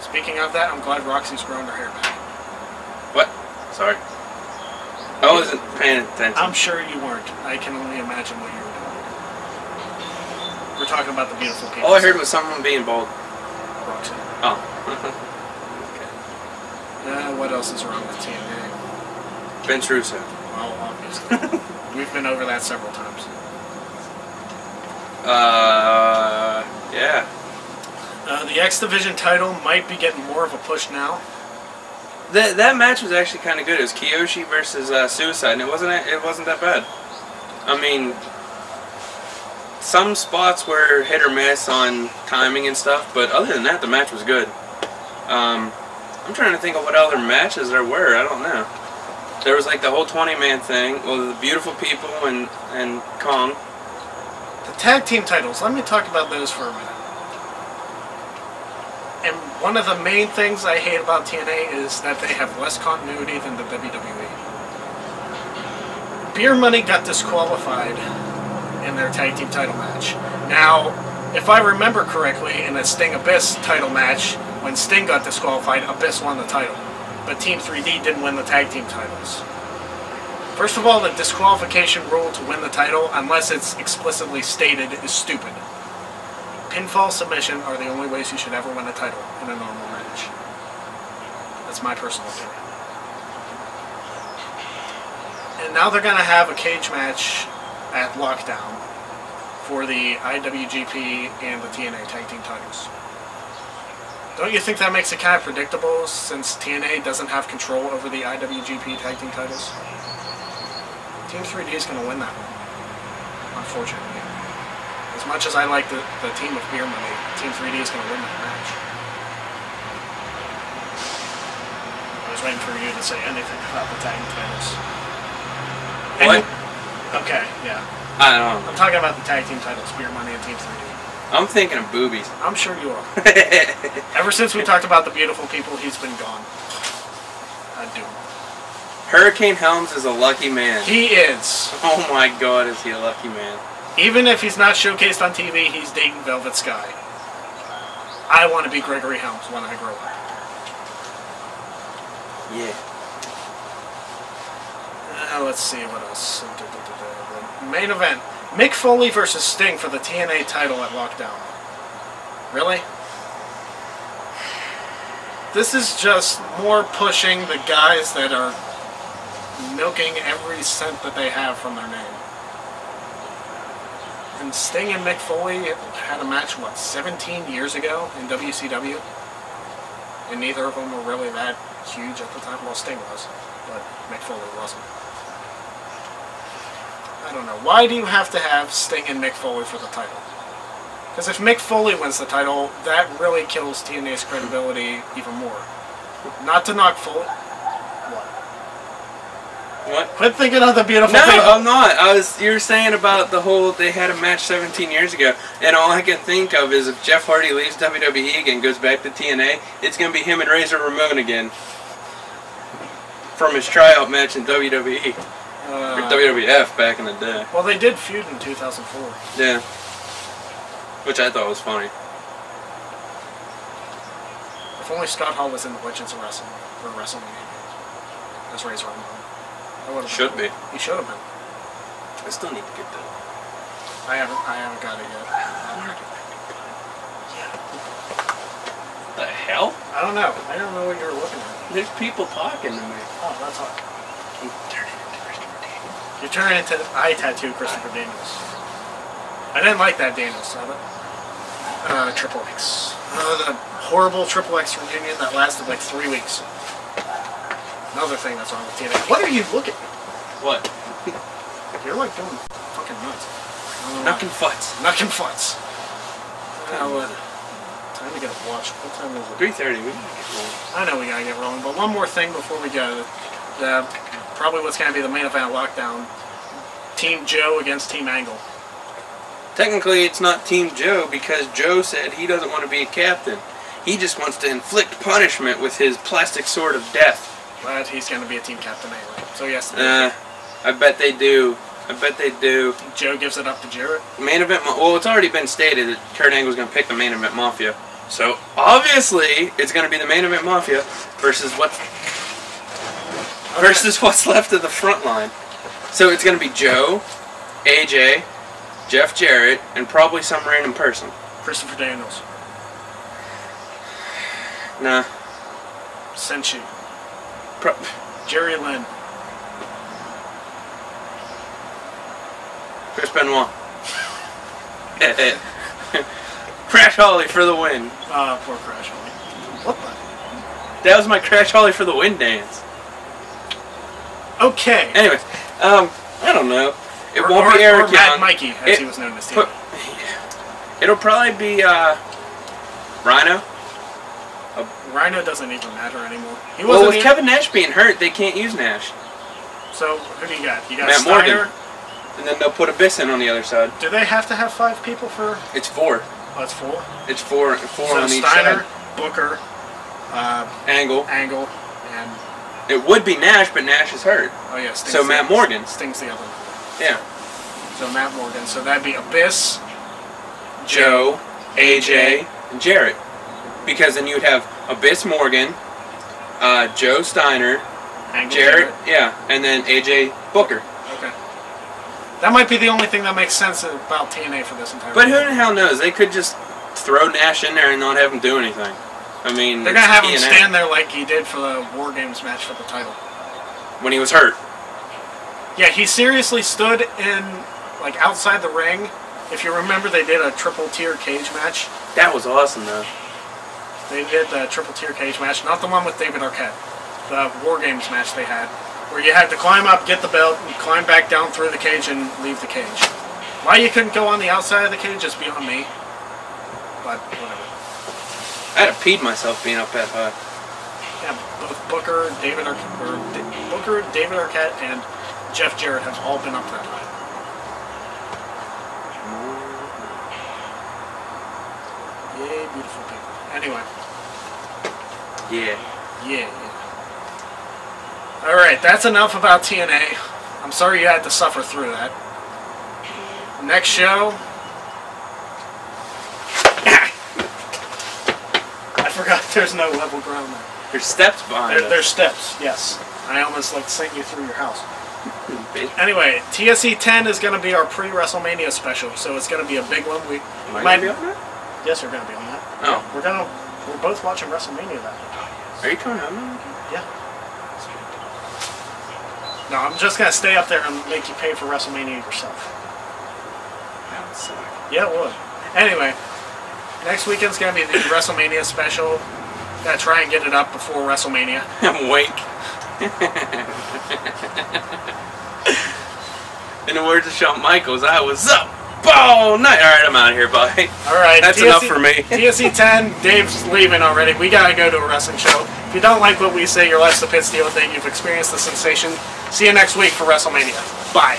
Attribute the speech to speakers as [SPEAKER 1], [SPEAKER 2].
[SPEAKER 1] Speaking of that, I'm glad Roxy's growing her hair back.
[SPEAKER 2] What? Sorry. I wasn't paying attention.
[SPEAKER 1] I'm sure you weren't. I can only imagine what you were doing. We're talking about the beautiful people.
[SPEAKER 2] All I heard was someone being bald.
[SPEAKER 1] Roxy.
[SPEAKER 2] Oh.
[SPEAKER 1] Okay. What else is wrong with TNA?
[SPEAKER 2] Vince Russo.
[SPEAKER 1] Well, obviously. We've been over that several times.
[SPEAKER 2] Yeah.
[SPEAKER 1] The X Division title might be getting more of a push now.
[SPEAKER 2] That match was actually kind of good. It was Kiyoshi versus Suicide, and it wasn't that bad. I mean, some spots were hit or miss on timing and stuff, but other than that, the match was good. I'm trying to think of what other matches there were. I don't know. There was like the whole 20-man thing. Well, the Beautiful People and Kong.
[SPEAKER 1] The tag team titles. Let me talk about those for a minute. And one of the main things I hate about TNA is that they have less continuity than the WWE. Beer Money got disqualified in their tag team title match. Now, if I remember correctly, in a Sting Abyss title match, when Sting got disqualified, Abyss won the title. But Team 3D didn't win the tag team titles. First of all, the disqualification rule to win the title, unless it's explicitly stated, is stupid. Pinfall, submission are the only ways you should ever win a title in a normal match. That's my personal opinion. And now they're going to have a cage match at Lockdown for the IWGP and the TNA tag team titles. Don't you think that makes it kind of predictable since TNA doesn't have control over the IWGP tag team titles? Team 3D is going to win that one, unfortunately. As much as I like the team of Beer Money, Team 3D is going to win that match. I was waiting for you to say anything about the tag titles.
[SPEAKER 2] What?
[SPEAKER 1] Okay, yeah.
[SPEAKER 2] I don't know.
[SPEAKER 1] I'm talking about the tag team titles, Beer Money and Team 3D.
[SPEAKER 2] I'm thinking of boobies.
[SPEAKER 1] I'm sure you are. Ever since we talked about the Beautiful People, he's been gone. I do.
[SPEAKER 2] Hurricane Helms is a lucky man.
[SPEAKER 1] He is.
[SPEAKER 2] Oh my god, is he a lucky man.
[SPEAKER 1] Even if he's not showcased on TV, he's dating Velvet Sky. I want to be Gregory Helms when I grow up.
[SPEAKER 2] Yeah.
[SPEAKER 1] Let's see what else. The main event. Mick Foley versus Sting for the TNA title at Lockdown. Really? This is just more pushing the guys that are milking every cent that they have from their name. And Sting and Mick Foley had a match, what, 17 years ago in WCW? And neither of them were really that huge at the time. Well, Sting was, but Mick Foley wasn't. I don't know. Why do you have to have Sting and Mick Foley for the title? Because if Mick Foley wins the title, that really kills TNA's credibility even more. Not to knock Foley. What? Quit thinking of the Beautiful People.
[SPEAKER 2] No, I'm not. You were saying about the whole, they had a match 17 years ago, and all I can think of is if Jeff Hardy leaves WWE again, goes back to TNA, it's going to be him and Razor Ramon again. From his tryout match in WWE. Or WWF back in the day.
[SPEAKER 1] Well, they did feud in 2004.
[SPEAKER 2] Yeah. Which I thought was funny.
[SPEAKER 1] If only Scott Hall was in the Legends of Wrestling, or WrestleMania. As Razor Ramon.
[SPEAKER 2] Should be.
[SPEAKER 1] He should have been.
[SPEAKER 2] I still need to get that.
[SPEAKER 1] I haven't got it yet.
[SPEAKER 2] The hell?
[SPEAKER 1] I don't know. I don't know what you were looking at.
[SPEAKER 2] There's people talking to me.
[SPEAKER 1] Oh, that's hot.
[SPEAKER 2] I'm turning into Christopher Daniels.
[SPEAKER 1] You're turning into eye tattoo Christopher Daniels. I didn't like that Daniels, saw it. Triple X. The horrible Triple X reunion that lasted like 3 weeks. Another thing that's wrong with TNA. What are you looking at?
[SPEAKER 2] What?
[SPEAKER 1] You're like doing fucking nuts.
[SPEAKER 2] Knuckin' futz.
[SPEAKER 1] Knuckin' futz. Time to get a watch. What time is it?
[SPEAKER 2] 3:30. We gotta get rolling.
[SPEAKER 1] I know we gotta get rolling, but one more thing before we go. Probably what's gonna be the main event Lockdown. Team Joe against Team Angle.
[SPEAKER 2] Technically, it's not Team Joe because Joe said he doesn't want to be a captain. He just wants to inflict punishment with his plastic sword of death.
[SPEAKER 1] But he's going to be a team captain anyway, so he has to be.
[SPEAKER 2] I bet they do. I bet they do.
[SPEAKER 1] Joe gives it up to Jarrett?
[SPEAKER 2] Main event, well, it's already been stated that Kurt Angle's going to pick the main event Mafia. So obviously, it's going to be the main event Mafia versus what's left of the front line. So it's going to be Joe, AJ, Jeff Jarrett, and probably some random person.
[SPEAKER 1] Christopher Daniels.
[SPEAKER 2] Nah.
[SPEAKER 1] Senshi. Jerry Lynn.
[SPEAKER 2] Chris Benoit. Crash Holly for the win.
[SPEAKER 1] Poor Crash Holly. What the?
[SPEAKER 2] That was my Crash Holly for the win dance.
[SPEAKER 1] Okay.
[SPEAKER 2] Anyways, I don't know. It won't be Eric
[SPEAKER 1] or Mad
[SPEAKER 2] Young.
[SPEAKER 1] Mikey, as he was known as.
[SPEAKER 2] It'll probably be Rhino.
[SPEAKER 1] Rhino doesn't even matter anymore.
[SPEAKER 2] Well, with Kevin Nash being hurt, they can't use Nash.
[SPEAKER 1] So who do you got? You got
[SPEAKER 2] Matt
[SPEAKER 1] Steiner.
[SPEAKER 2] Morgan. And then they'll put Abyss in on the other side.
[SPEAKER 1] Do they have to have 5 people for?
[SPEAKER 2] It's 4.
[SPEAKER 1] Oh, it's 4.
[SPEAKER 2] It's 4
[SPEAKER 1] so
[SPEAKER 2] on each
[SPEAKER 1] Steiner,
[SPEAKER 2] side.
[SPEAKER 1] Booker,
[SPEAKER 2] Angle,
[SPEAKER 1] and
[SPEAKER 2] it would be Nash, but Nash is hurt.
[SPEAKER 1] Oh yeah. Sting's
[SPEAKER 2] so Matt Morgan.
[SPEAKER 1] Sting's the other one.
[SPEAKER 2] Yeah.
[SPEAKER 1] So Matt Morgan. So that'd be Abyss,
[SPEAKER 2] Joe, AJ, and Jarrett. Because then you'd have Abyss Morgan, Joe Steiner, Jarrett, yeah, and then AJ Booker.
[SPEAKER 1] Okay. That might be the only thing that makes sense about TNA for this entire.
[SPEAKER 2] But who the hell knows? They could just throw Nash in there and not have him do anything. I mean,
[SPEAKER 1] they're gonna have him stand there like he did for the War Games match for the title.
[SPEAKER 2] When he was hurt.
[SPEAKER 1] Yeah, he seriously stood in, like, outside the ring. If you remember, they did a triple tier cage match.
[SPEAKER 2] That was awesome, though.
[SPEAKER 1] They did the triple tier cage match, not the one with David Arquette. The War Games match they had, where you had to climb up, get the belt, and climb back down through the cage and leave the cage. Why you couldn't go on the outside of the cage is beyond me. But whatever.
[SPEAKER 2] I'd have peed myself being up that high.
[SPEAKER 1] Yeah, both Booker, David Arquette, and Jeff Jarrett have all been up that high. Yay, beautiful people. Anyway.
[SPEAKER 2] Yeah.
[SPEAKER 1] Yeah. Alright, that's enough about TNA. I'm sorry you had to suffer through that. Next show. I forgot there's no level ground there.
[SPEAKER 2] There's steps behind us.
[SPEAKER 1] There's steps, yes. I almost like sent you through your house. Anyway, TSE 10 is going to be our pre-WrestleMania special, so it's going to be a big one. We
[SPEAKER 2] might be on that?
[SPEAKER 1] Yes, we're going to be on that.
[SPEAKER 2] Oh.
[SPEAKER 1] We're both watching WrestleMania that day.
[SPEAKER 2] Are you coming home?
[SPEAKER 1] Yeah. No, I'm just going to stay up there and make you pay for WrestleMania yourself.
[SPEAKER 2] That would suck.
[SPEAKER 1] Yeah, it would. Anyway, next weekend's going to be the WrestleMania special. Gotta try and get it up before WrestleMania.
[SPEAKER 2] Wink. In the words of Shawn Michaels, I was up all night. Alright, I'm out of here, bye.
[SPEAKER 1] Alright,
[SPEAKER 2] that's enough for me.
[SPEAKER 1] TSE 10, Dave's leaving already. We gotta go to a wrestling show. If you don't like what we say, your life's the pit steal thing. You've experienced the sensation. See you next week for WrestleMania. Bye.